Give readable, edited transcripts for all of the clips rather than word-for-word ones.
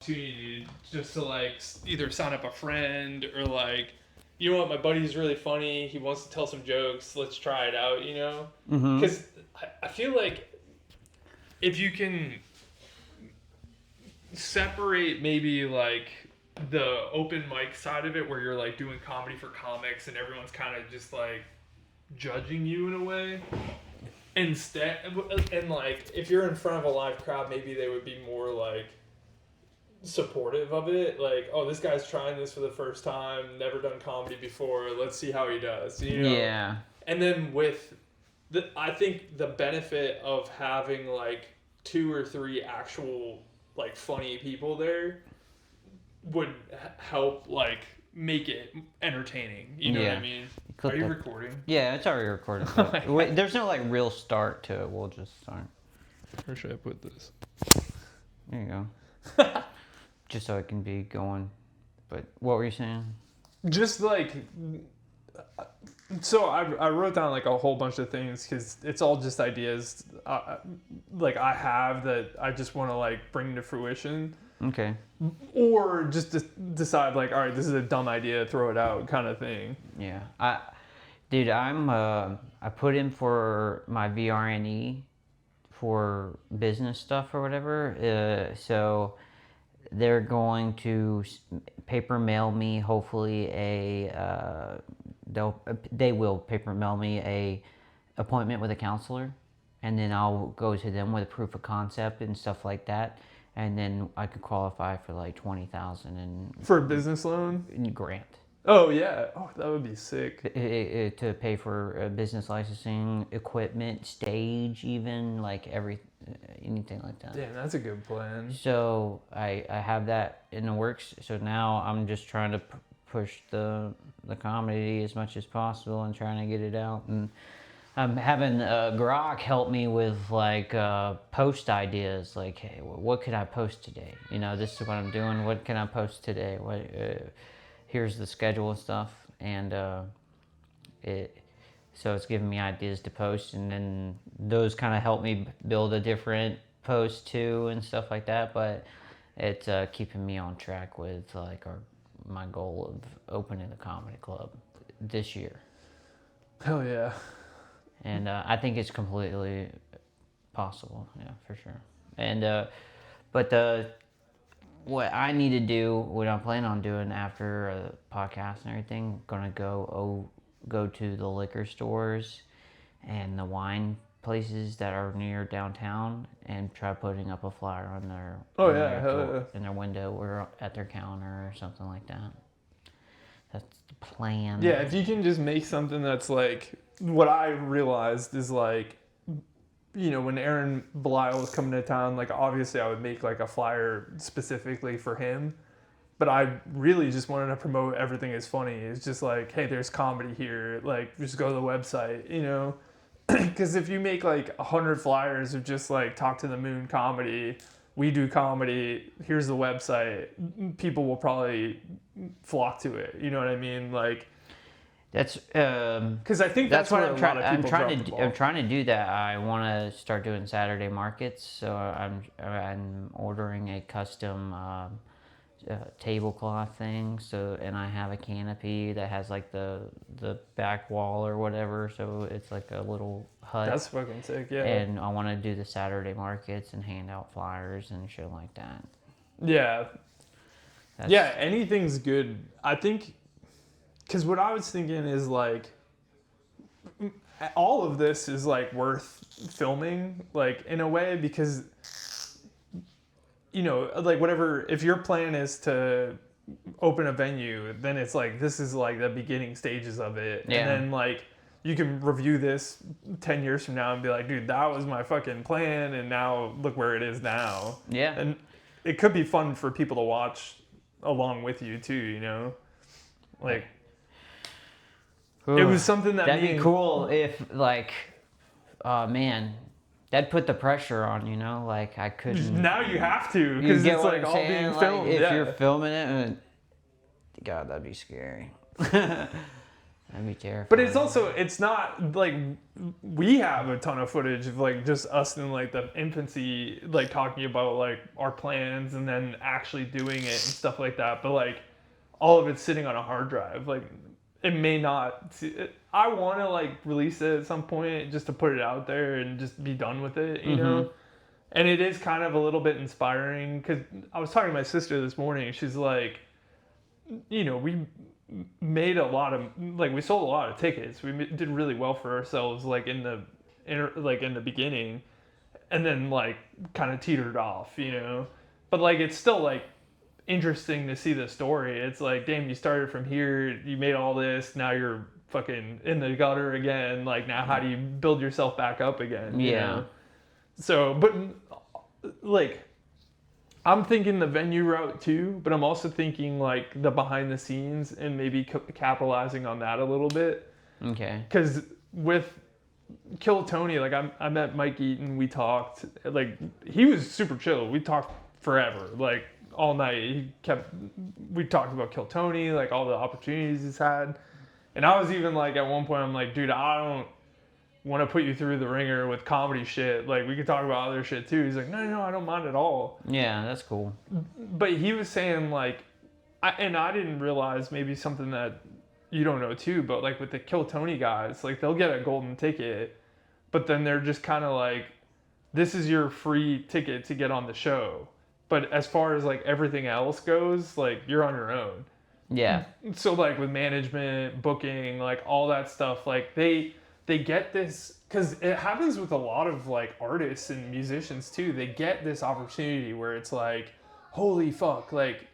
opportunity just to like either sign up a friend or like, you know what, my buddy's really funny, he wants to tell some jokes, let's try it out, you know? Because I feel like if you can separate maybe like the open mic side of it where you're like doing comedy for comics and everyone's kind of just like judging you in a way, instead, and like if you're in front of a live crowd, maybe they would be more like supportive of it, like, oh, this guy's trying this for the first time, never done comedy before, let's see how he does, you know? Yeah. And then with I think the benefit of having like 2 or 3 actual like funny people there would help like make it entertaining, you know what I mean? Are you recording? Yeah, it's already recording. Wait, there's no like real start to it, we'll just start. Where should I put this? There you go. Just so it can be going. But what were you saying? Just like, so I wrote down like a whole bunch of things because it's all just ideas like I have that I just want to like bring to fruition. Okay. Or just decide like, all right, this is a dumb idea, throw it out kind of thing. Yeah. I put in for my VRNE for business stuff or whatever. So they're going to paper mail me hopefully they will paper mail me a appointment with a counselor, and then I'll go to them with a proof of concept and stuff like that, and then I could qualify for like $20,000 for a business loan grant. Oh yeah, oh that would be sick. To pay for business licensing, equipment, stage, even like anything like that. Damn, that's a good plan. So I have that in the works. So now I'm just trying to push the comedy as much as possible and trying to get it out. And I'm having Grok help me with like post ideas. Like, hey, what could I post today? You know, this is what I'm doing. What can I post today? Here's the schedule and stuff. And so it's giving me ideas to post, and then those kind of help me build a different post too and stuff like that. But it's keeping me on track with like my goal of opening the comedy club this year. Hell yeah. And I think it's completely possible, yeah, for sure. And but what I need to do, what I'm planning on doing after a podcast and everything, I'm gonna go to the liquor stores and the wine places that are near downtown and try putting up a flyer on their in their window or at their counter or something like that. That's the plan. Yeah, if you can just make something that's like, what I realized is like, you know, when Aaron Belial was coming to town, like obviously I would make like a flyer specifically for him, but I really just wanted to promote everything as funny. It's just like, hey, there's comedy here. Like, just go to the website, you know? Because if you make like 100 flyers of just like talk to the moon comedy, we do comedy, here's the website, people will probably flock to it. You know what I mean? Like, that's because I think that's what I'm trying to do that. I want to start doing Saturday markets, so I'm ordering a custom tablecloth thing. So, and I have a canopy that has like the back wall or whatever, so it's like a little hut. That's fucking sick, yeah. And I want to do the Saturday markets and hand out flyers and shit like that. Yeah. Yeah, anything's good. I think, because what I was thinking is like, all of this is like worth filming, like in a way, because, you know, like whatever, if your plan is to open a venue, then it's like, this is like the beginning stages of it. Yeah. And then like, you can review this 10 years from now and be like, dude, that was my fucking plan, and now look where it is now. Yeah. And it could be fun for people to watch along with you too, you know? Like, it was something that'd be cool if like, man, that'd put the pressure on, you know, like I couldn't. Now you have to, because it's like all being filmed. Like, if you're filming it, God, that'd be scary. That'd be terrifying. But it's not like we have a ton of footage of like just us in like the infancy, like talking about like our plans and then actually doing it and stuff like that. But like all of it's sitting on a hard drive. Like it may not. I want to like release it at some point just to put it out there and just be done with it, you know? And it is kind of a little bit inspiring because I was talking to my sister this morning. She's like, you know, we made a lot of like we sold a lot of tickets. We did really well for ourselves like in the beginning, and then like kind of teetered off, you know. But like it's still like interesting to see the story. It's like, damn, you started from here, you made all this, now you're fucking in the gutter again. Like now, how do you build yourself back up again? You know? So, but like. I'm thinking the venue route too, but I'm also thinking like the behind the scenes and maybe capitalizing on that a little bit. Okay. Because with Kill Tony, like I met Mike Eaton, we talked, like he was super chill. We talked forever, like all night. We talked about Kill Tony, like all the opportunities he's had. And I was even like, at one point, I'm like, dude, I don't want to put you through the ringer with comedy shit. Like we could talk about other shit too. He's like, no, I don't mind at all. Yeah, that's cool. But he was saying like, I didn't realize maybe something that you don't know too, but like with the Kill Tony guys, like they'll get a golden ticket, but then they're just kind of like, this is your free ticket to get on the show. But as far as like everything else goes, like you're on your own. Yeah. So like with management, booking, like all that stuff, like they get this, because it happens with a lot of like artists and musicians too. They get this opportunity where it's like, holy fuck, like,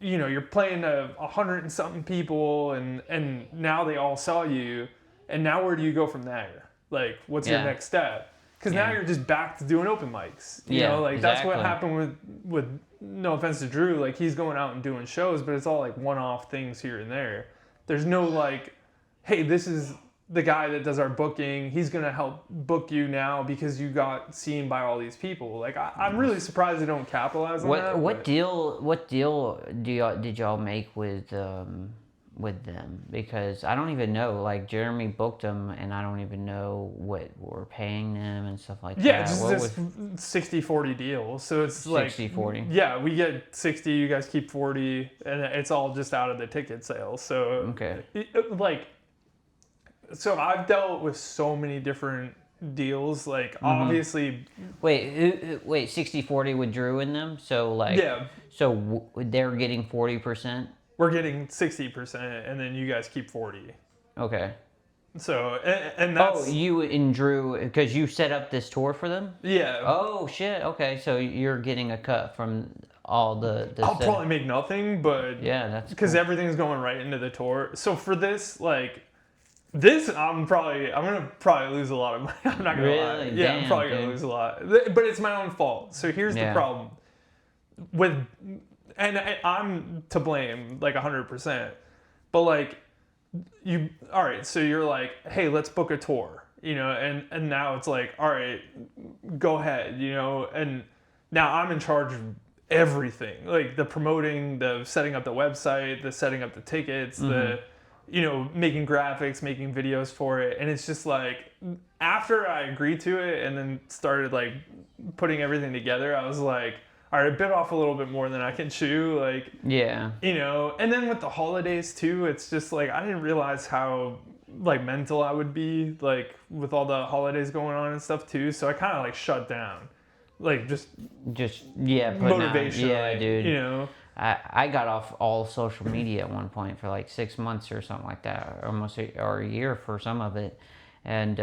you know, you're playing 100 and something people and now they all saw you, and now where do you go from there? Like, what's your next step? Because now you're just back to doing open mics. You know, like that's what happened with no offense to Drew, like he's going out and doing shows, but it's all like one-off things here and there. There's no like, hey, this is the guy that does our booking, he's gonna help book you now because you got seen by all these people. Like I'm really surprised they don't capitalize on that. What deal did y'all make with them? Because I don't even know. Like Jeremy booked them, and I don't even know what we're paying them and stuff like that. Yeah, just this 60-40 deal. So it's like 60-40. Yeah, we get 60, you guys keep 40, and it's all just out of the ticket sales. So okay, so I've dealt with so many different deals. Like obviously, wait, 60-40 with Drew in them. So like, so they're getting 40%. We're getting 60%, and then you guys keep 40. Okay. So and that's you and Drew, because you set up this tour for them. Yeah. Oh shit. Okay, so you're getting a cut from all the I'll probably make nothing, but yeah, that's because cool. everything's going right into the tour. So for this, like. This, I'm gonna probably lose a lot of money. I'm not gonna lie. Yeah, I'm probably gonna lose a lot. But it's my own fault. So here's the problem. And I'm to blame, like 100%. But like, all right, so you're like, hey, let's book a tour, you know, and now it's like, all right, go ahead, you know, and now I'm in charge of everything, like the promoting, the setting up the website, the setting up the tickets, the you know, making graphics, making videos for it. And it's just like, after I agreed to it and then started like putting everything together, I was like, all right, I bit off a little bit more than I can chew. Like, yeah, you know, and then with the holidays too, it's just like, I didn't realize how like mental I would be, like with all the holidays going on and stuff too. So I kind of like shut down, like just motivation. Yeah, dude. You know, I got off all social media at one point for like 6 months or something like that, or a year for some of it, and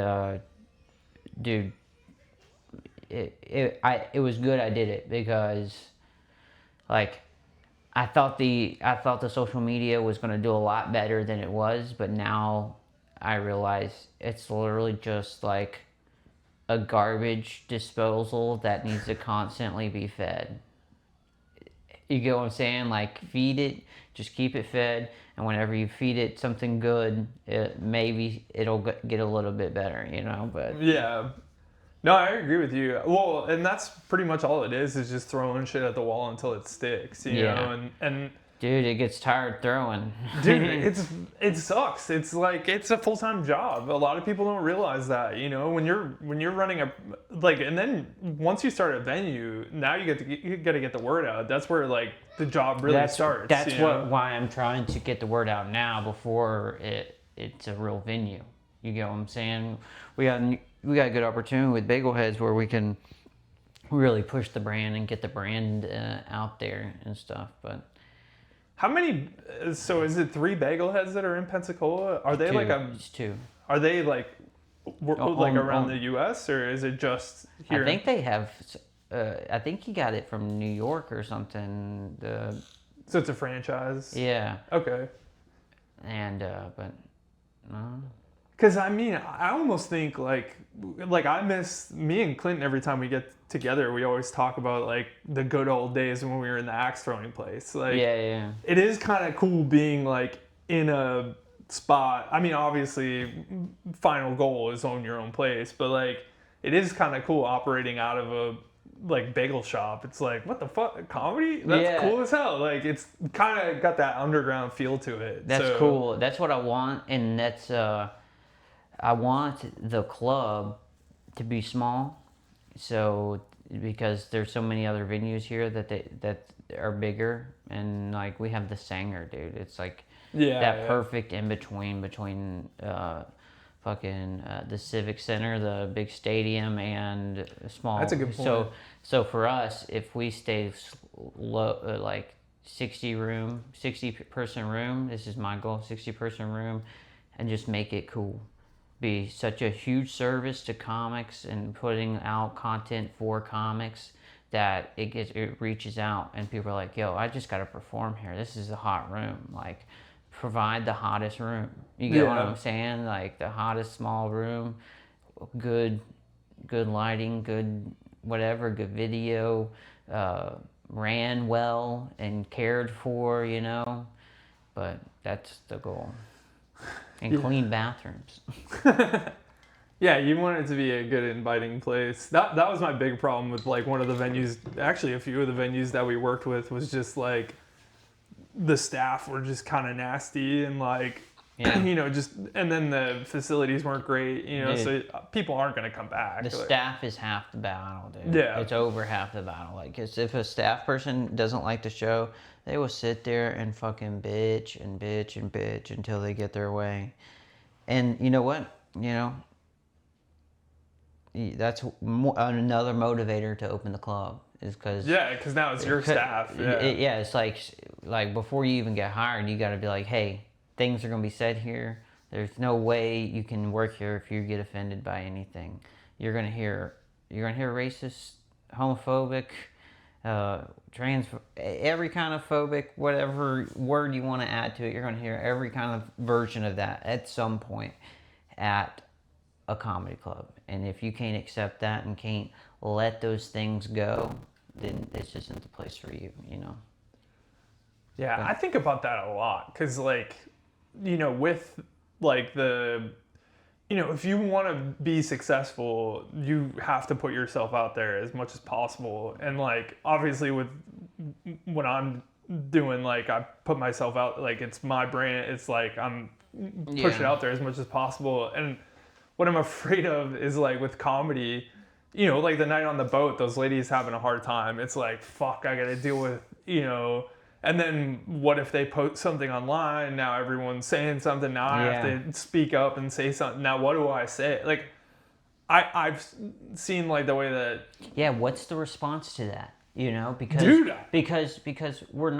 dude, it was good I did it, because like I thought the social media was going to do a lot better than it was, but now I realize it's literally just like a garbage disposal that needs to constantly be fed. You get what I'm saying? Like, feed it, just keep it fed, and whenever you feed it something good, maybe it'll get a little bit better, you know? But yeah. No, I agree with you. Well, and that's pretty much all it is just throwing shit at the wall until it sticks, you know? And Dude, it gets tired throwing. Dude, it sucks. It's like it's a full-time job. A lot of people don't realize that, when you're running and then once you start a venue, now you got to get the word out. That's where like the job really starts. That's why I'm trying to get the word out now before it's a real venue. You get what I'm saying? We got a good opportunity with Bagel Heads where we can really push the brand and get the brand out there and stuff. But how many? So is it 3 Bagel Heads that are in Pensacola? Are they It's 2. Are they like around the U.S. or is it just here? I think they have. I think he got it from New York or something. So it's a franchise. Yeah. Okay. And but. Because I mean, I almost think like I miss me and Clinton every time we get together. We always talk about like the good old days when we were in the axe throwing place. Like, yeah. It is kind of cool being like in a spot. I mean, obviously, final goal is own your own place, but like it is kind of cool operating out of a like bagel shop. It's like, what the fuck, comedy? That's cool as hell. Like it's kind of got that underground feel to it. That's cool. That's what I want, and that's I want the club to be small, so because there's so many other venues here that are bigger, and like we have the Sanger, dude. It's like perfect in between the Civic Center, the big stadium, and small. That's a good point. So for us, if we stay low, like 60 person room, this is my goal, 60-person room, and just make it cool. Be such a huge service to comics and putting out content for comics that it reaches out and people are like, yo, I just got to perform here. This is a hot room. Like, provide the hottest room. You get what I'm saying? Like the hottest small room, good lighting, good whatever, good video, ran well and cared for, But that's the goal. And clean bathrooms. Yeah, you want it to be a good, inviting place. That was my big problem with like one of the venues. Actually, a few of the venues that we worked with was just like the staff were just kind of nasty and like, and then the facilities weren't great, so people aren't going to come back. The staff is half the battle, dude. Yeah. It's over half the battle. Like, if a staff person doesn't like the show, they will sit there and fucking bitch and bitch and bitch until they get their way. And you know what? That's another motivator to open the club. Is because now it's your staff. It's like before you even get hired, you got to be like, hey, things are gonna be said here. There's no way you can work here if you get offended by anything. You're gonna hear racist, homophobic, trans, every kind of phobic, whatever word you want to add to it. You're gonna hear every kind of version of that at some point at a comedy club. And if you can't accept that and can't let those things go, then this isn't the place for you, Yeah, I think about that a lot because, like, with like if you want to be successful, you have to put yourself out there as much as possible. And like, obviously, with what I'm doing, like, I put myself out, like, it's my brand. It's like I'm pushing it out there as much as possible. And what I'm afraid of is like with comedy. Like the night on the boat, those ladies having a hard time. It's like, fuck, I got to deal with, and then what if they post something online? Now everyone's saying something. Now I have to speak up and say something. Now what do I say? Like, I've seen like the way that. Yeah, what's the response to that? Because dude, because we're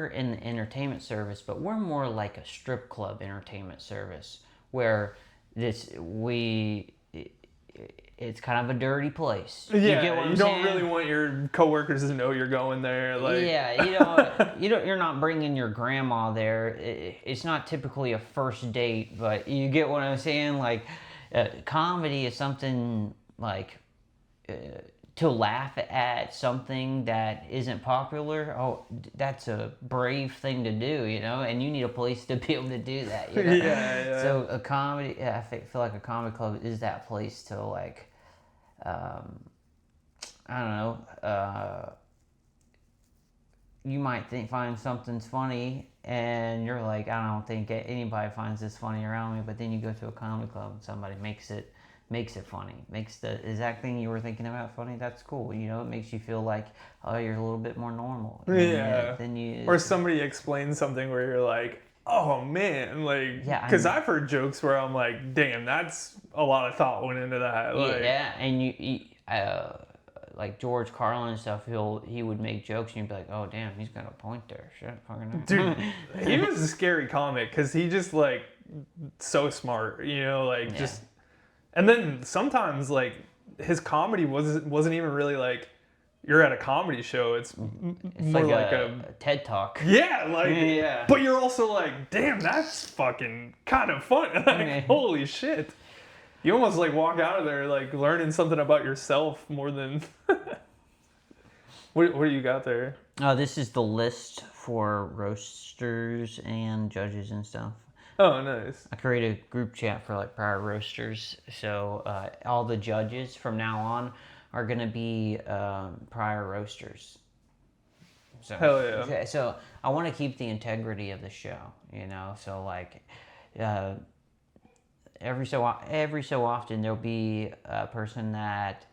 in the entertainment service, but we're more like a strip club entertainment service where it's kind of a dirty place. Yeah, you don't really want your coworkers to know you're going there. Like, you're not bringing your grandma there. It's not typically a first date, but you get what I'm saying. Like, comedy is something like to laugh at something that isn't popular. Oh, that's a brave thing to do, and you need a place to be able to do that. Yeah. So a comedy, I feel like a comedy club is that place to like. I don't know, you might find something's funny, and you're like, I don't think anybody finds this funny around me. But then you go to a comedy club and somebody makes it funny, makes the exact thing you were thinking about funny. That's cool. You know, it makes you feel like, oh, you're a little bit more normal. Yeah. Then you or somebody explains something where you're like, oh man, like, Yeah, because I've heard jokes where I'm like, damn, that's a lot of thought went into that. Like, yeah, and like George Carlin and stuff, he would make jokes and you'd be like, oh damn, he's got a point there. Shit, fucking dude, he was a scary comic because he just like so smart, you know, like Yeah. just. And then sometimes like his comedy wasn't even really like you're at a comedy show. It's more like a TED Talk. yeah, like Yeah. But you're also like, damn, that's fucking kind of fun. Like, Yeah. holy shit. You almost like walk out of there like learning something about yourself more than what do you got there? This is the list for roasters and judges and stuff. Oh, nice. I created a group chat for like prior roasters, so all the judges from now on are gonna be prior roasters. So, Hell yeah. okay, so I want to keep the integrity of the show, you know. So like, every so often there'll be a person that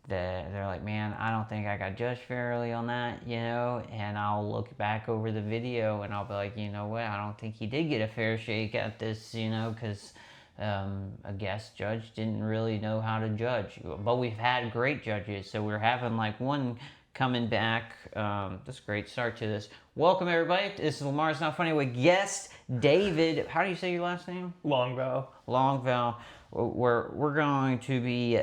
they're like, man, I don't think I got judged fairly on that, you know, and I'll look back over the video and I'll be like, you know what, I don't think he did get a fair shake at this, you know, because a guest judge didn't really know how to judge. But we've had great judges, so we're having like one coming back. That's a great start to this. Welcome everybody. This is Lamarisnotfunny with guest David. How do you say your last name? Longval. Longval. We're going to be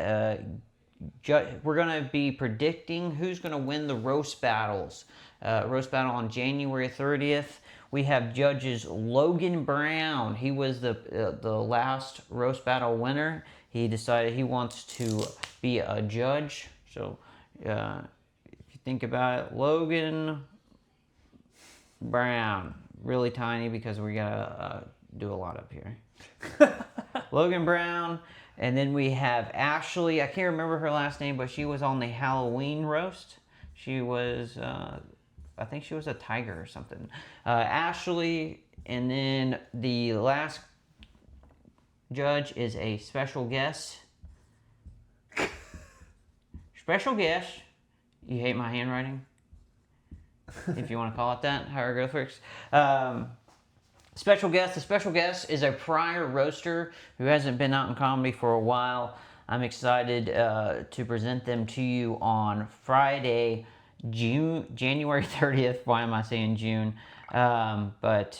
we're going to be predicting who's going to win the roast battles. Roast battle on January 30th. We have judges Logan Brown. He was the last roast battle winner. He decided he wants to be a judge. So if you think about it, Logan Brown, really tiny because we gotta do a lot up here. Logan Brown. And then we have Ashley. I can't remember her last name, but she was on the Halloween roast. She was, I think she was a tiger or something. Ashley, and then the last judge is a special guest. Special guest. You hate my handwriting? If you want to call it that, hieroglyphics. Special guest. The special guest is a prior roaster who hasn't been out in comedy for a while. I'm excited to present them to you on Friday, January 30th. Why am I saying June? But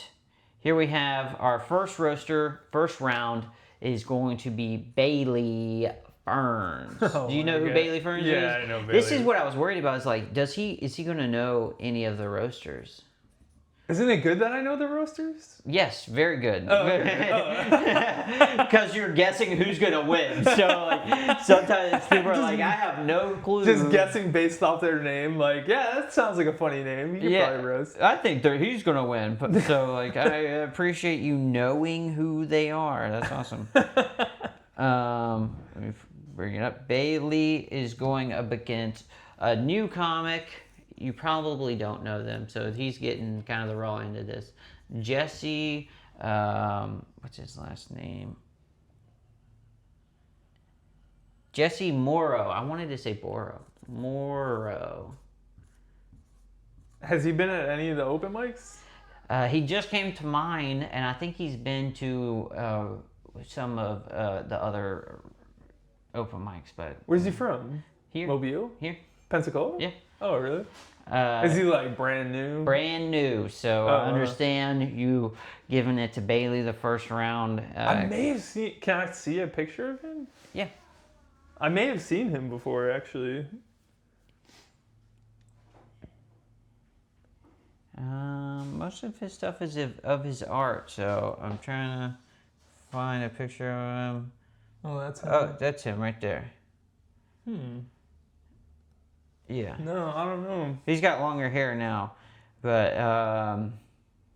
here we have our first roaster. First round is going to be Bailey Ferns. Oh, do you know who God. Bailey Ferns is? Yeah, I know Bailey. This is what I was worried about. Is like, is he going to know any of the roasters? Isn't it good that I know the roasters? Yes, very good. Oh, okay. Because you're guessing who's gonna win. So like sometimes people are like, I have no clue. Just guessing based off their name, like, yeah, that sounds like a funny name. You could probably roast. I think he's gonna win. But, so like, I appreciate you knowing who they are. That's awesome. Let me bring it up. Bailey is going up against a new comic. You probably don't know them, so he's getting kind of the raw end of this. Jesse, what's his last name? Jesse Morrow. I wanted to say Borrow. Morrow. Has he been at any of the open mics? He just came to mine, and I think he's been to some of the other open mics. But Where's he from? Here. Mobile? Here. Pensacola? Yeah. Oh, really? Is he like brand new? Brand new, so I understand you giving it to Bailey the first round. I may have seen. Can I see a picture of him? Yeah. I may have seen him before, actually. Most of his stuff is of his art, so I'm trying to find a picture of him. Oh, that's him. Oh, that's him right there. Yeah. No, I don't know. He's got longer hair now, but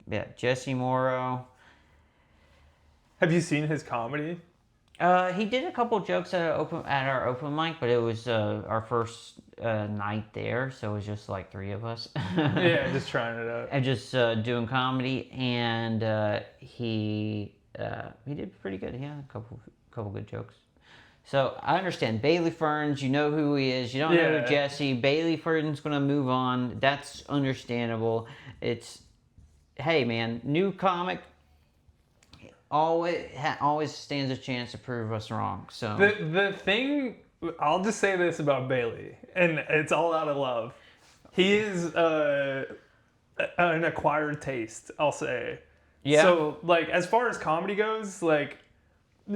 yeah, Jesse Morrow. Have you seen his comedy? He did a couple jokes at our open mic, but it was our first night there, so it was just like 3 of us. Yeah, just trying it out. And just doing comedy, and he did pretty good. He had a couple good jokes. So I understand Bailey Ferns. You know who he is. You don't know who Jesse. Bailey Ferns gonna move on. That's understandable. It's hey man, new comic always stands a chance to prove us wrong. So the thing, I'll just say this about Bailey, and it's all out of love. He is an acquired taste, I'll say. Yeah. So like as far as comedy goes, like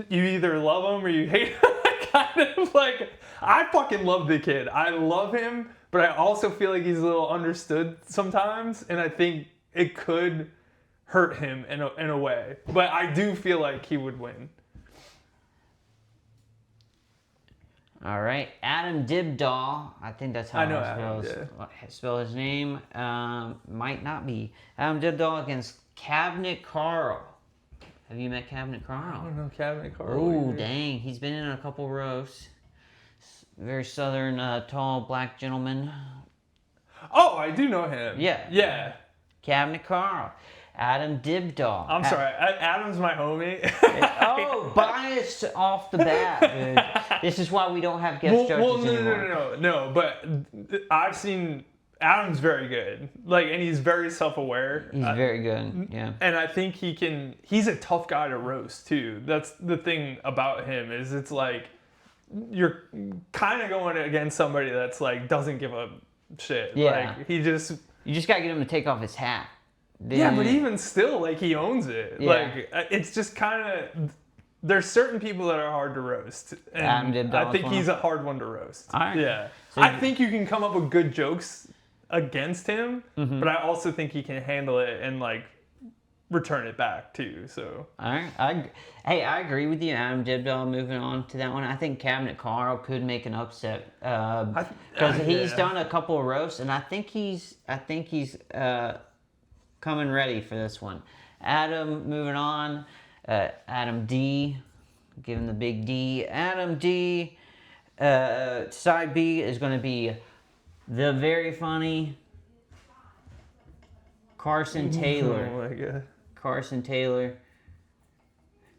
you either love him or you hate him. Kind of like I fucking love the kid. I love him, but I also feel like he's a little understood sometimes, and I think it could hurt him in a way. But I do feel like he would win. all right, Adam Dibdahl. I think that's how I know I Adam, spell his name. Might not be Adam Dibdahl against Cabinet Carl. Have you met Cabinet Carl? I don't know Cabinet Carl. Oh, dang. He's been in a couple roasts. Very southern, tall, black gentleman. Oh, I do know him. Yeah. Yeah. Cabinet Carl. Adam Dibdahl. I'm sorry. Adam's my homie. Oh, biased off the bat, dude. This is why we don't have guest judges anymore. No. But I've seen... Adam's very good, like, and he's very self-aware. He's very good, yeah. And I think he's a tough guy to roast, too. That's the thing about him, is it's like, you're kind of going against somebody that's, like, doesn't give a shit. Yeah. Like, You just got to get him to take off his hat. Yeah, but even still, like, he owns it. Yeah. Like, it's just kind of... There's certain people that are hard to roast. And I think he's a hard one to roast. All right. Yeah. So I think you can come up with good jokes against him, but I also think he can handle it and like return it back too. So all right, I agree with you, Adam Dibdahl. Moving on to that one, I think Cabinet Carl could make an upset because he's done a couple of roasts, and I think he's coming ready for this one. Adam, moving on, Adam D, giving the big D. Adam D, side B is going to be the very funny Carson Taylor. Oh my god. Carson Taylor.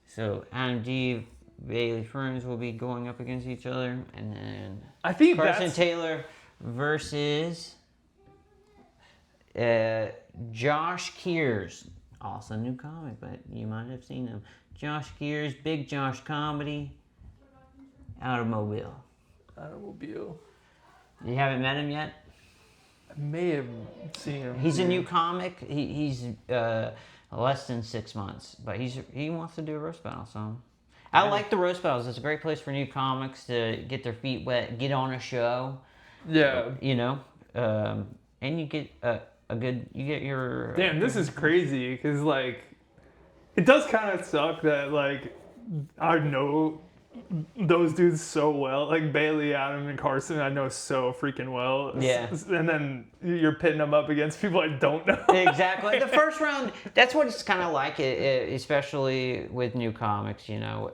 So Adam D, Bailey Ferns will be going up against each other, and then I think Carson Taylor versus Josh Kears. Also new comic, but you might have seen him. Josh Kears, Big Josh Comedy, Automobile. You haven't met him yet? I may have seen him. He's a new comic. He's less than 6 months, but he wants to do a roast battle. So I like the roast battles. It's a great place for new comics to get their feet wet, get on a show. Yeah. You know, and you get you get your. Damn, this is crazy because like, it does kind of suck that like I know those dudes so well, like Bailey, Adam, and Carson. I know so freaking well. Yeah. And then you're pitting them up against people I don't know. Exactly. The first round, that's what it's kind of like, especially with new comics. You know.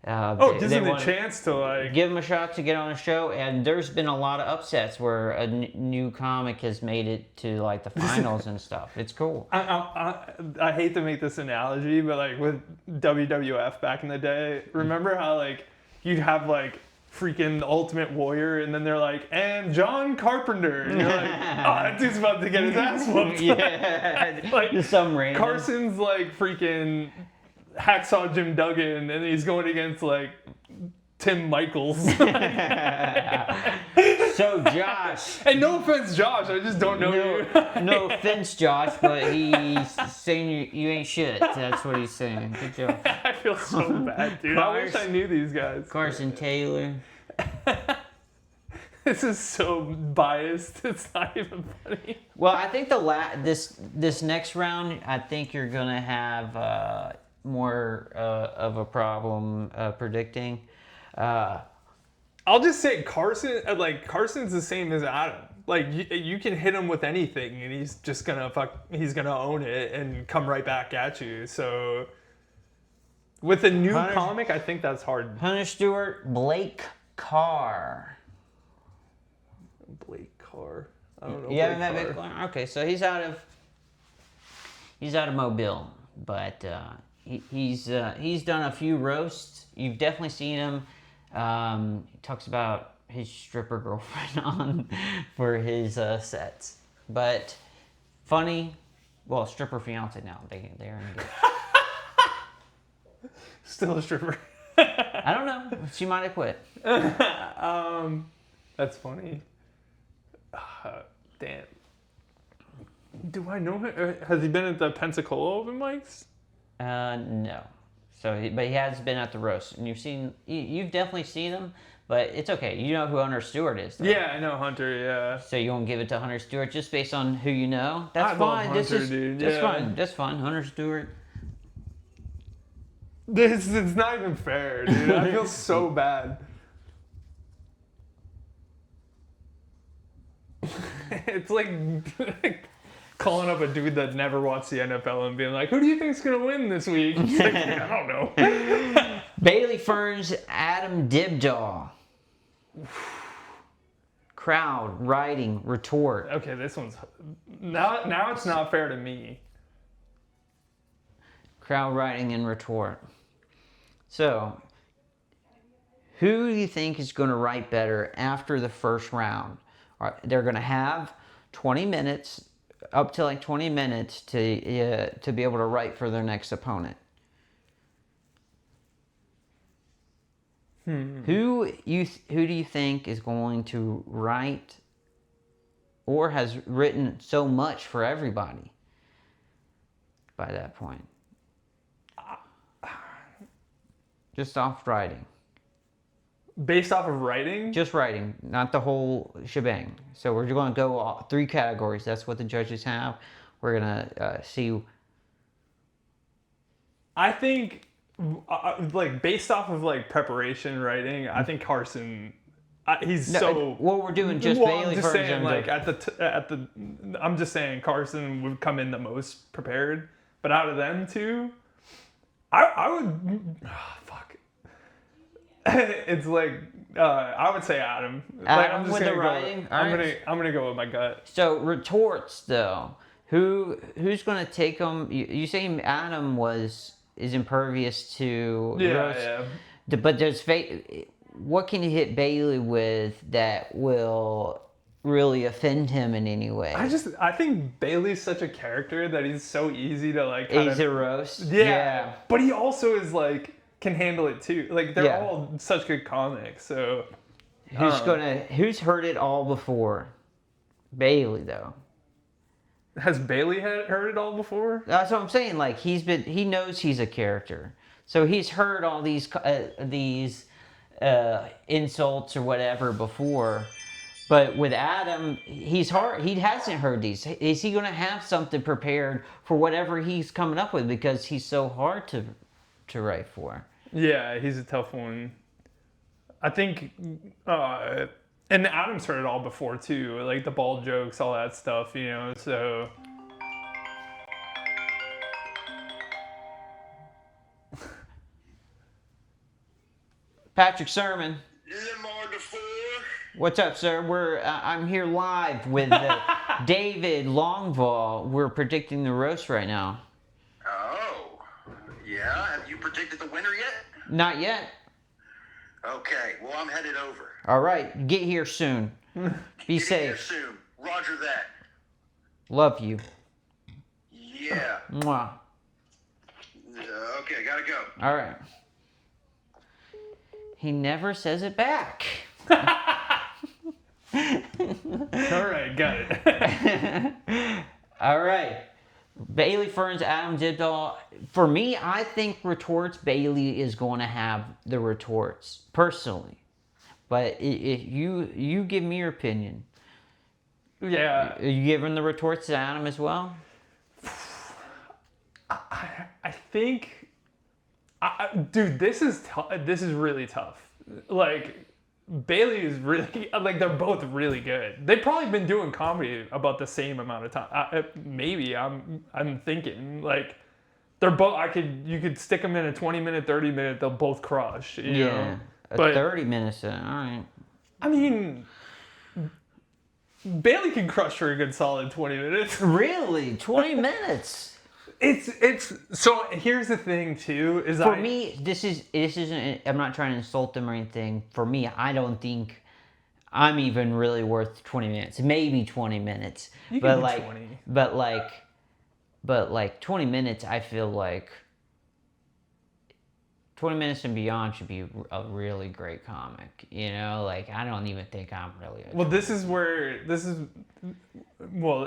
Gives them a chance to like give them a shot to get on a show, and there's been a lot of upsets where a new comic has made it to like the finals and stuff. It's cool. I hate to make this analogy, but like with WWF back in the day, remember how like you'd have like freaking the Ultimate Warrior, and then they're like, and John Carpenter, and you're like, oh, that dude's about to get his ass whooped. Yeah, like some random. Carson's like freaking Hacksaw Jim Duggan, and he's going against like Tim Michaels. So Josh, and no offense, Josh, I just don't know you. No offense, Josh, but he's saying you ain't shit. That's what he's saying. Good job. I feel so bad, dude. I wish I knew these guys. Carson Taylor. This is so biased. It's not even funny. Well, I think this next round, I think you're gonna have more of a problem predicting. I'll just say Carson. Like Carson's the same as Adam. Like you can hit him with anything, and he's just gonna He's gonna own it and come right back at you. So with a new comic, I think that's hard. Hunter Stewart, Blake Carr. Blake Carr. I don't know. You haven't met Blake Carr? Okay, so he's out of Mobile, but he's done a few roasts. You've definitely seen him. He talks about his stripper girlfriend on for his sets, but funny. Well, stripper fiance now. They're engaged. Still a stripper. I don't know. She might have quit. That's funny. Damn. Do I know him? Has he been at the Pensacola open mics? No. But he has been at the roast, and you've definitely seen him. But it's okay. You know who Hunter Stewart is, though. Yeah, I know Hunter. Yeah. So you won't give it to Hunter Stewart just based on who you know? That's I fine. love Hunter, dude. That's Yeah. fine. That's fine. Hunter Stewart. It's not even fair, dude. I feel so bad. It's like calling up a dude that never watched the NFL and being like, "Who do you think's gonna win this week?" It's like, I don't know. Bailey Ferns, Adam Dibdaw. Crowd, writing, retort. Okay, this one's now it's not fair to me. Crowd, writing, and retort. So, who do you think is going to write better after the first round? They're going to have 20 minutes, up to like 20 minutes to be able to write for their next opponent. Who do you think is going to write or has written so much for everybody by that point? Just off writing. Based off of writing? Just writing, not the whole shebang. So we're going to go 3 categories. That's what the judges have. We're going to see. I think, like, based off of, like, preparation writing, I think Carson, What we're doing just Bailey I'm just Ferns saying, like, I'm just saying Carson would come in the most prepared. But out of them two, I would, fuck. It's like, I would say Adam. Adam with the writing? I'm gonna go with my gut. So retorts though, who's going to take them? You say Adam is impervious to roast. Yeah. But what can you hit Bailey with that will really offend him in any way? I think Bailey's such a character that he's so easy to like. He's a roast. Yeah, but he also is like can handle it too. Like they're Yeah. all such good comics. So who's heard it all before? Bailey though. has Bailey heard it all before? That's what I'm saying. Like he knows he's a character, so he's heard all these insults or whatever before. But with Adam, he hasn't heard these. Is he going to have something prepared for whatever he's coming up with because he's so hard to write for? Yeah, he's a tough one. I think, and Adam's heard it all before too, like the bald jokes, all that stuff, you know. So Patrick Sermon. Lamar DeFore. What's up, sir? I'm here live with David Longval. We're predicting the roast right now. Oh, yeah? Have you predicted the winner yet? Not yet. Okay, well, I'm headed over. All right, get here soon. Be Get safe. here soon. Roger that. Love you. Yeah. Mwah. Okay, gotta go. All right. He never says it back. all right, got it. All right. Bailey Ferns, Adam Dibdaw. For me, I think retorts, Bailey is going to have the retorts, personally. But if you give me your opinion. Yeah. Are you giving the retorts to Adam as well? I think, dude, this is really tough. Like, Bailey is really, like, they're both really good. They've probably been doing comedy about the same amount of time. Maybe I'm thinking like they're both. You could stick them in a 20-minute, 30-minute. They'll both crush. You know? A But 30 minutes. All right. I mean, Bailey can crush for a good solid 20 minutes. Really? 20 minutes? It's so here's the thing too is For me, this isn't. I'm not trying to insult them or anything. For me, I don't think I'm even really worth 20 minutes. Maybe 20 minutes. You but can do like 20. but like 20 minutes, I feel like 20 minutes and beyond should be a really great comic. You know, like I don't even think I'm really. Well,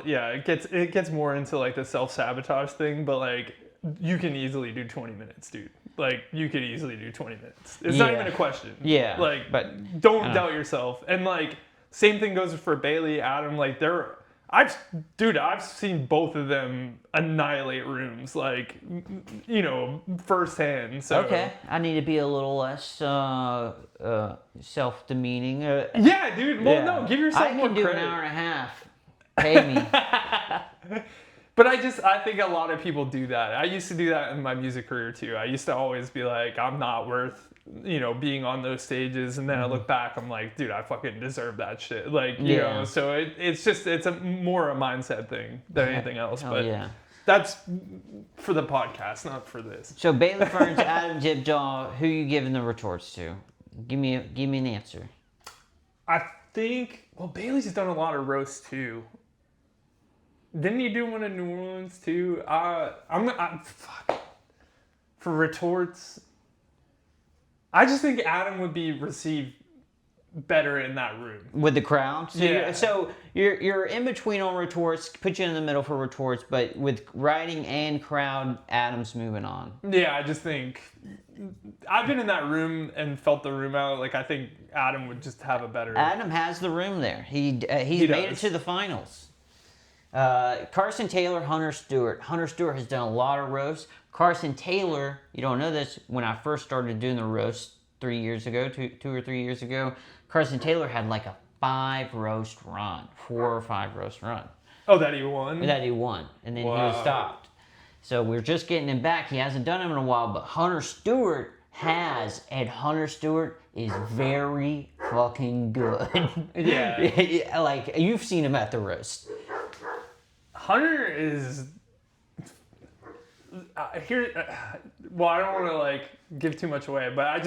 it gets more into like the self-sabotage thing, but like you can easily do 20 minutes, dude. Like you could easily do 20 minutes. It's not even a question. Yeah. Like, but don't doubt yourself. And like same thing goes for Bailey, Adam. Like I've seen both of them annihilate rooms, like, firsthand. So okay, I need to be a little less self-demeaning. Yeah, dude. Well, no, give yourself more credit. I can do an hour and a half. Pay me. But I think a lot of people do that. I used to do that in my music career too. I used to always be like, I'm not worth, being on those stages. And then I look back, I'm like, dude, I fucking deserve that shit. Like, so it's more a mindset thing than anything else. But that's for the podcast, not for this. So Bailey Ferns, Adam Jibjaw, who you giving the retorts to? Give me an answer. I think, Bailey's done a lot of roasts too. Didn't he do one in New Orleans too? Fuck. For retorts, I just think Adam would be received better in that room with the crowd. So you're in between on retorts. Put you in the middle for retorts, but with writing and crowd, Adam's moving on. Yeah, I just think I've been in that room and felt the room out. Like I think Adam would just have a better. Adam has the room there. He's made it to the finals. Carson Taylor, Hunter Stewart. Hunter Stewart has done a lot of roasts. Carson Taylor, you don't know this, when I first started doing the roast 3 years ago, two or 3 years ago, Carson Taylor had like a 4 or 5 roast run. Oh, that he won? That he won. And then he was stopped. So we're just getting him back. He hasn't done them in a while, but Hunter Stewart has, and Hunter Stewart is very fucking good. Yeah. Like, you've seen him at the roast. Hunter is here. I don't want to like give too much away, but I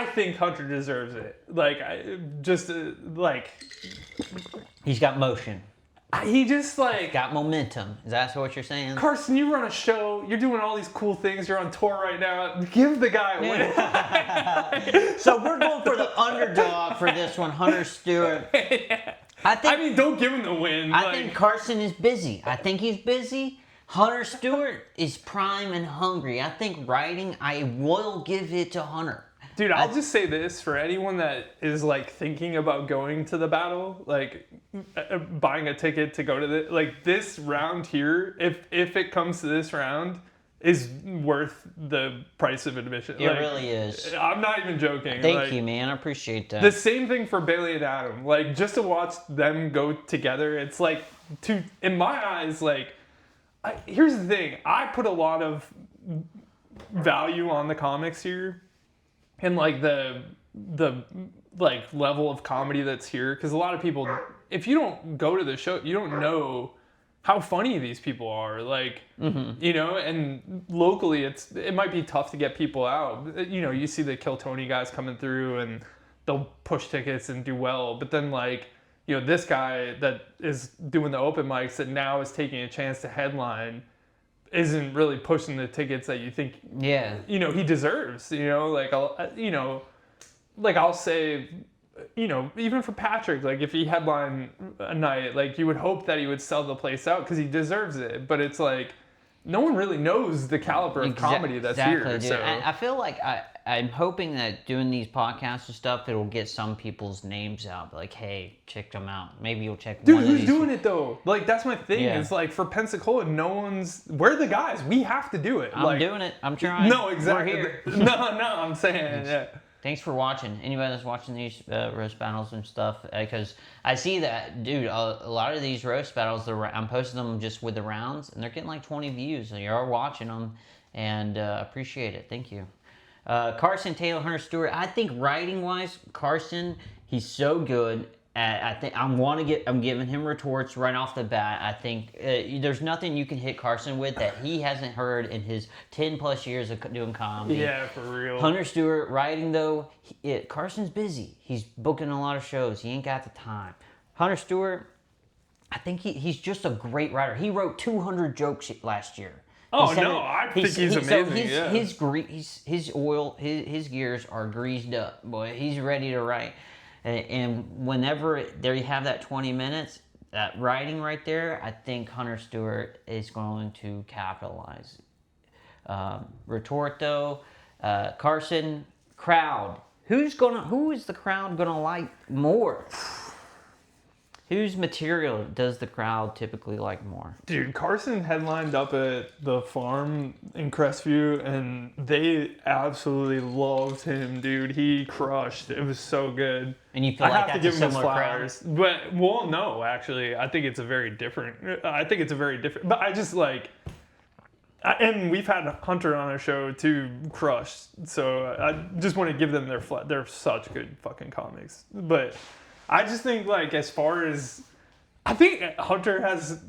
think Hunter deserves it. Like, he's got motion. He just like got momentum. Is that what you're saying? Carson, you run a show. You're doing all these cool things. You're on tour right now. Give the guy a win. So we're going for the underdog for this one, Hunter Stewart. Yeah. I mean, don't give him the win. I think Carson is busy. I think he's busy. Hunter Stewart is prime and hungry. I think writing, I will give it to Hunter. Dude, I'll just say this for anyone that is like thinking about going to the battle, like buying a ticket to go to this round here, if it comes to this round, is worth the price of admission. It really is. I'm not even joking. Thank you, man. I appreciate that. The same thing for Bailey and Adam. Like, just to watch them go together, it's like, in my eyes, like, here's the thing. I put a lot of value on the comics here and, like, the like, level of comedy that's here. Because a lot of people, if you don't go to the show, you don't know how funny these people are, like, and locally it might be tough to get people out. You see the Kill Tony guys coming through and they'll push tickets and do well. But then, like, this guy that is doing the open mics that now is taking a chance to headline isn't really pushing the tickets that you think, he deserves, I'll say, even for Patrick, like, if he headlined a night, like, you would hope that he would sell the place out because he deserves it. But it's like, no one really knows the caliber of comedy that's here. Dude. So I feel like I'm hoping that doing these podcasts and stuff, it'll get some people's names out. Like, hey, check them out. Maybe you'll check Dude, one of who's these. doing it, though? Like, that's my thing. Yeah. It's like, for Pensacola, we're the guys. We have to do it. I'm doing it. I'm trying. No, exactly. We're here. No, I'm saying, yeah. Thanks for watching. Anybody that's watching these roast battles and stuff, because I see that, dude, a lot of these roast battles, I'm posting them just with the rounds, and they're getting like 20 views, and you're watching them, and appreciate it. Thank you. Carson Taylor, Hunter Stewart. I think writing-wise, Carson, he's so good. I'm giving him retorts right off the bat. I think there's nothing you can hit Carson with that he hasn't heard in his 10+ years of doing comedy. Yeah, for real. Hunter Stewart writing though, Carson's busy. He's booking a lot of shows. He ain't got the time. Hunter Stewart, I think he's just a great writer. He wrote 200 jokes last year. Oh no, I think he's amazing. His gears are greased up, boy. He's ready to write. And whenever there you have that 20 minutes, that writing right there, I think Hunter Stewart is going to capitalize. Retort though, Carson, crowd. Who is the crowd gonna like more? Whose material does the crowd typically like more? Dude, Carson headlined up at the farm in Crestview, and they absolutely loved him, dude. He crushed. It was so good. And you feel like that's a similar crowd? But, well, no, actually. I think it's a very different... But I just, like... And we've had Hunter on our show, too, crushed. So I just want to give them they're such good fucking comics. But... I just think, like, as far as... I think Hunter has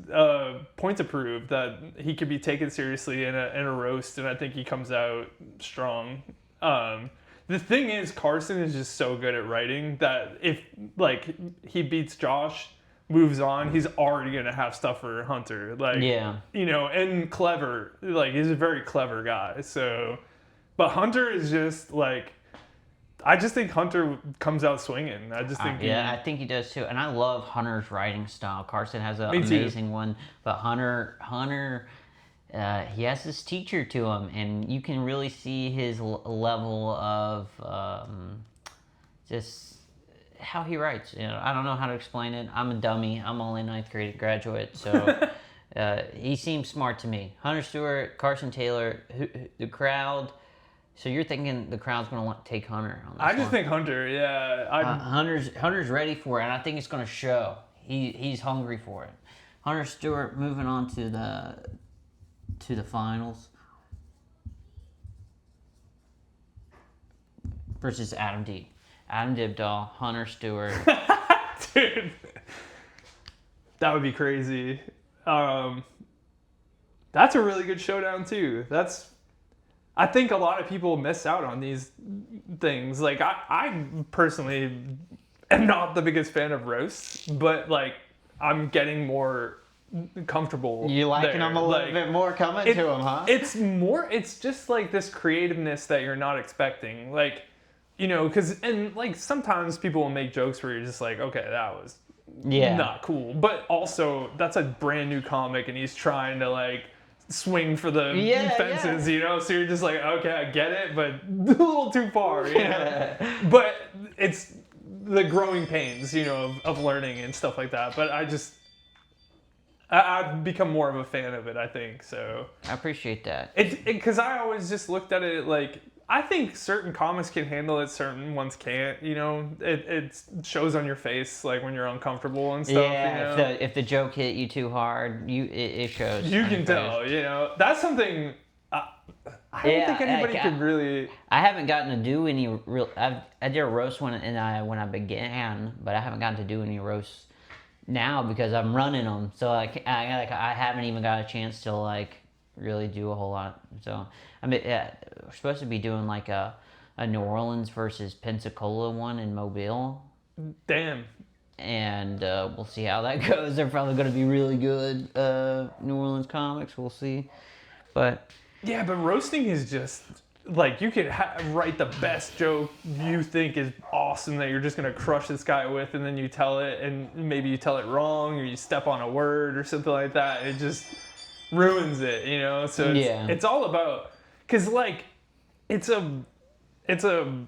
point to prove that he could be taken seriously in a roast, and I think he comes out strong. The thing is, Carson is just so good at writing that if, like, he beats Josh, moves on, he's already going to have stuff for Hunter. Like, yeah. You know, and clever. Like, he's a very clever guy, so... But Hunter is just, like... I just think Hunter comes out swinging. I just think I think he does too. And I love Hunter's writing style. Carson has an amazing one, but Hunter, he has this teacher to him, and you can really see his level of just how he writes. You know, I don't know how to explain it. I'm a dummy. I'm only 9th grade graduate, so he seems smart to me. Hunter Stewart, Carson Taylor, the crowd. So you're thinking the crowd's going to take Hunter on this I just think Hunter, yeah. Hunter's ready for it, and I think it's going to show. He's hungry for it. Hunter Stewart moving on to the finals versus Adam D. Adam Dibdahl, Hunter Stewart. Dude, that would be crazy. That's a really good showdown too. I think a lot of people miss out on these things. Like, I personally am not the biggest fan of roasts, but, like, I'm getting more comfortable. You liking them a little bit more coming to them, huh? It's just, like, this creativeness that you're not expecting. Like, you know, and, like, sometimes people will make jokes where you're just like, okay, that was not cool. But also, that's a brand new comic, and he's trying to, like... swing for the fences, you know, so you're just like, okay, I get it, but a little too far, you know. But it's the growing pains, you know, of learning and stuff like that. But I've become more of a fan of it, I think. So I appreciate that. Because I always just looked at it like, I think certain comics can handle it, certain ones can't. You know, it shows on your face, like when you're uncomfortable and stuff. Yeah, you know? if the joke hit you too hard, it shows. You can tell. You know, that's something. I don't think anybody could really. I haven't gotten to do any real. I did a roast when I began, but I haven't gotten to do any roasts now because I'm running them. So I haven't even got a chance to like really do a whole lot. So I mean, we're supposed to be doing like a New Orleans versus Pensacola one in Mobile. Damn. And we'll see how that goes. They're probably going to be really good New Orleans comics. We'll see. But yeah, but roasting is just like you could write the best joke you think is awesome that you're just going to crush this guy with, and then you tell it, and maybe you tell it wrong, or you step on a word or something like that. It just ruins it, you know? So it's all about, because like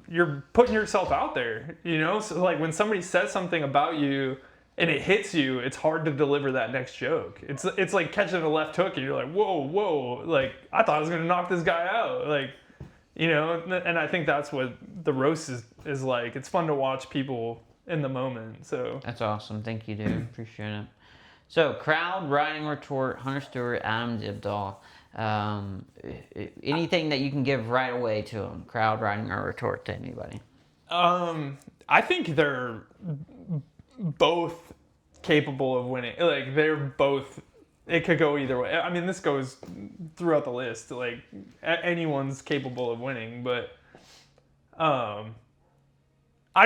you're putting yourself out there, you know? So like when somebody says something about you and it hits you, it's hard to deliver that next joke. It's like catching a left hook and you're like, whoa, like I thought I was gonna knock this guy out, like, you know? And I think that's what the roast is like. It's fun to watch people in the moment. So that's awesome. Thank you, dude. Appreciate it. So crowd, writing, retort, Hunter Stewart, Adam Dibdahl. Anything that you can give right away to them, crowd, writing, or retort to anybody. I think they're both capable of winning. Like they're both. It could go either way. I mean, this goes throughout the list. Like anyone's capable of winning, but I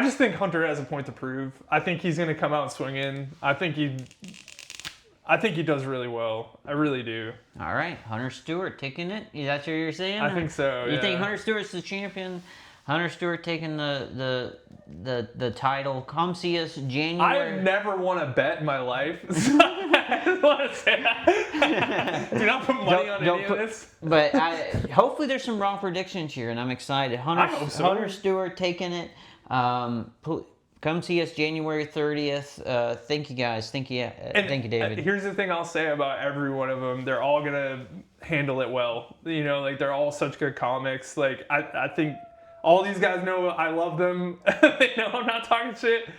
just think Hunter has a point to prove. I think he's going to come out swinging. I think he does really well. I really do. All right, Hunter Stewart taking it. Is that what you're saying? I think so. You yeah. think Hunter Stewart's the champion? Hunter Stewart taking the title. Come see us January. I've never won a bet in my life. So I just want to say that. Do not put money on any of this. But hopefully there's some wrong predictions here, and I'm excited. I hope so. Hunter Stewart taking it. Come see us January 30th. Thank you guys. Thank you, David. Here's the thing I'll say about every one of them. They're all going to handle it well. You know, like they're all such good comics. Like I think all these guys know I love them. They know I'm not talking shit.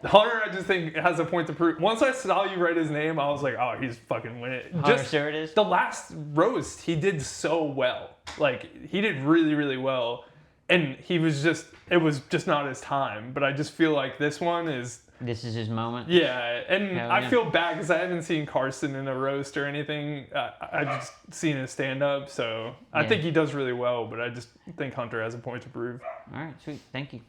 Hunter, I just think has a point to prove. Once I saw you write his name, I was like, oh, he's fucking winning. Hunter Stewart is? The last roast, he did so well. Like, he did really, really well. And it was just not his time. But I just feel like this one is... This is his moment? Yeah, and Hell I yeah. feel bad because I haven't seen Carson in a roast or anything. I've just seen his stand-up, so I think he does really well, but I just think Hunter has a point to prove. All right, sweet. Thank you.